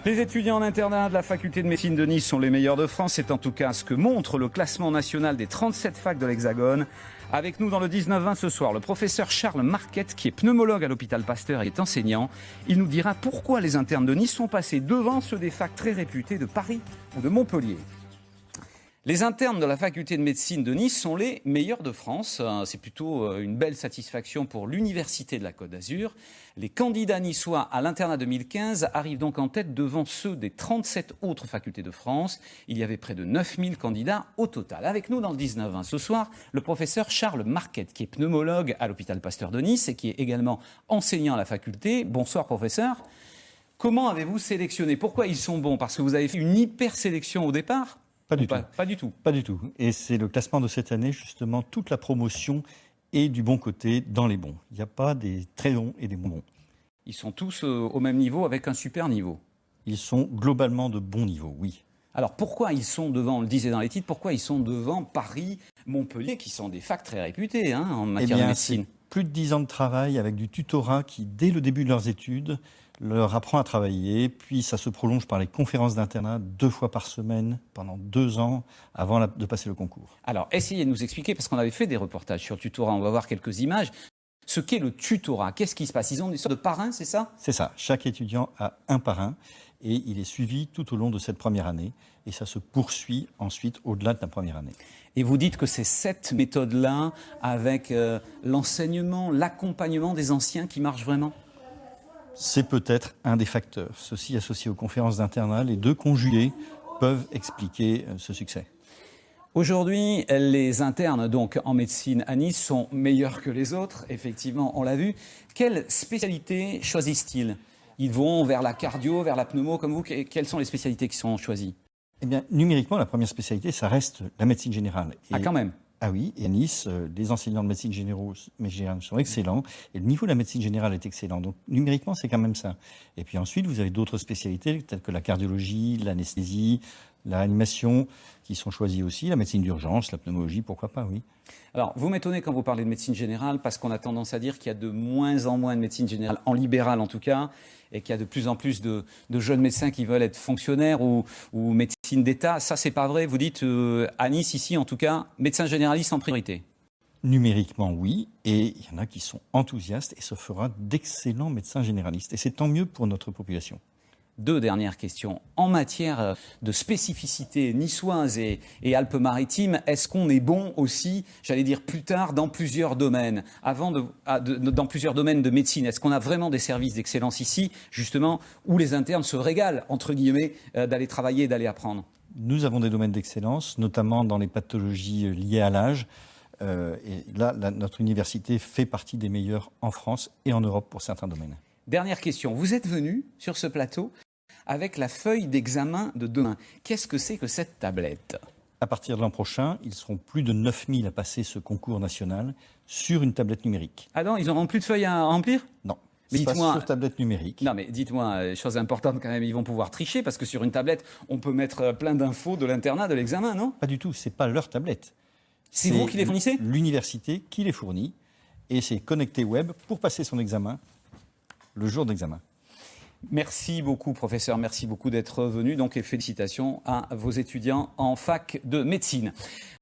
Les étudiants en internat de la faculté de médecine de Nice sont les meilleurs de France. C'est en tout cas ce que montre le classement national des 37 facs de l'Hexagone. Avec nous dans le 19-20 ce soir, le professeur Charles Marquette, qui est pneumologue à l'hôpital Pasteur et est enseignant. Il nous dira pourquoi les internes de Nice sont passés devant ceux des facs très réputés de Paris ou de Montpellier. Les internes de la faculté de médecine de Nice sont les meilleurs de France. C'est plutôt une belle satisfaction pour l'université de la Côte d'Azur. Les candidats niçois à l'internat 2015 arrivent donc en tête devant ceux des 37 autres facultés de France. Il y avait près de 9000 candidats au total. Avec nous dans le 19-20 ce soir, le professeur Charles Marquette, qui est pneumologue à l'hôpital Pasteur de Nice et qui est également enseignant à la faculté. Bonsoir professeur. Comment avez-vous sélectionné? Pourquoi ils sont bons? Parce que vous avez fait une hyper sélection au départ? Pas du tout. Pas du tout. Pas du tout. Et c'est le classement de cette année, justement, toute la promotion est du bon côté dans les bons. Il n'y a pas des très bons et des bons. Ils sont tous au même niveau avec un super niveau. Ils sont globalement de bon niveau, oui. Alors pourquoi ils sont devant, on le disait dans les titres, pourquoi ils sont devant Paris, Montpellier, qui sont des facs très réputés en matière de médecine? Plus de 10 ans de travail avec du tutorat qui, dès le début de leurs études, leur apprend à travailler, puis ça se prolonge par les conférences d'internat 2 fois par semaine pendant 2 ans avant de passer le concours. Alors essayez de nous expliquer, parce qu'on avait fait des reportages sur le tutorat, on va voir quelques images. Ce qu'est le tutorat, qu'est-ce qui se passe? Ils ont des sortes de parrains, c'est ça? C'est ça, chaque étudiant a un parrain et il est suivi tout au long de cette première année et ça se poursuit ensuite au-delà de la première année. Et vous dites que c'est cette méthode-là, avec l'enseignement, l'accompagnement des anciens qui marche vraiment? C'est peut-être un des facteurs. Ceci associé aux conférences d'internat, les deux conjugués peuvent expliquer ce succès. Aujourd'hui, les internes donc en médecine à Nice sont meilleurs que les autres, effectivement, on l'a vu. Quelle spécialité choisissent-ils? Ils vont vers la cardio, vers la pneumo comme vous? Quelles sont les spécialités qui sont choisies? Eh bien, numériquement, la première spécialité, ça reste la médecine générale. Ah, quand même? Ah oui, et à Nice, les enseignants de médecine générale sont excellents et le niveau de la médecine générale est excellent. Donc numériquement, c'est quand même ça. Et puis ensuite, vous avez d'autres spécialités telles que la cardiologie, l'anesthésie, la réanimation qui sont choisies aussi, la médecine d'urgence, la pneumologie, pourquoi pas, oui. Alors, vous m'étonnez quand vous parlez de médecine générale parce qu'on a tendance à dire qu'il y a de moins en moins de médecine générale, en libéral en tout cas, et qu'il y a de plus en plus de jeunes médecins qui veulent être fonctionnaires ou médecine d'État. Ça, c'est pas vrai. Vous dites à Nice, ici en tout cas, médecin généraliste en priorité. Numériquement, oui, et il y en a qui sont enthousiastes et ça fera d'excellents médecins généralistes. Et c'est tant mieux pour notre population. 2 dernières questions. En matière de spécificité niçoise et Alpes-Maritimes, est-ce qu'on est bon aussi, j'allais dire plus tard, dans plusieurs domaines, dans plusieurs domaines de médecine? Est-ce qu'on a vraiment des services d'excellence ici, justement, où les internes se régalent, entre guillemets, d'aller travailler et d'aller apprendre? Nous avons des domaines d'excellence, notamment dans les pathologies liées à l'âge. Et là, notre université fait partie des meilleures en France et en Europe pour certains domaines. Dernière question. Vous êtes venu sur ce plateau avec la feuille d'examen de demain. Qu'est-ce que c'est que cette tablette? À partir de l'an prochain, ils seront plus de 9000 à passer ce concours national sur une tablette numérique. Ah non, ils n'auront plus de feuilles à remplir? Non. Mais pas sur tablette numérique. Non, mais dites-moi, chose importante quand même, ils vont pouvoir tricher parce que sur une tablette, on peut mettre plein d'infos de l'internat, de l'examen, non? Pas du tout, c'est pas leur tablette. C'est vous qui les fournissez? L'université qui les fournit et c'est connecté web pour passer son examen le jour d'examen. Merci beaucoup, professeur. Merci beaucoup d'être venu. Donc, et félicitations à vos étudiants en fac de médecine.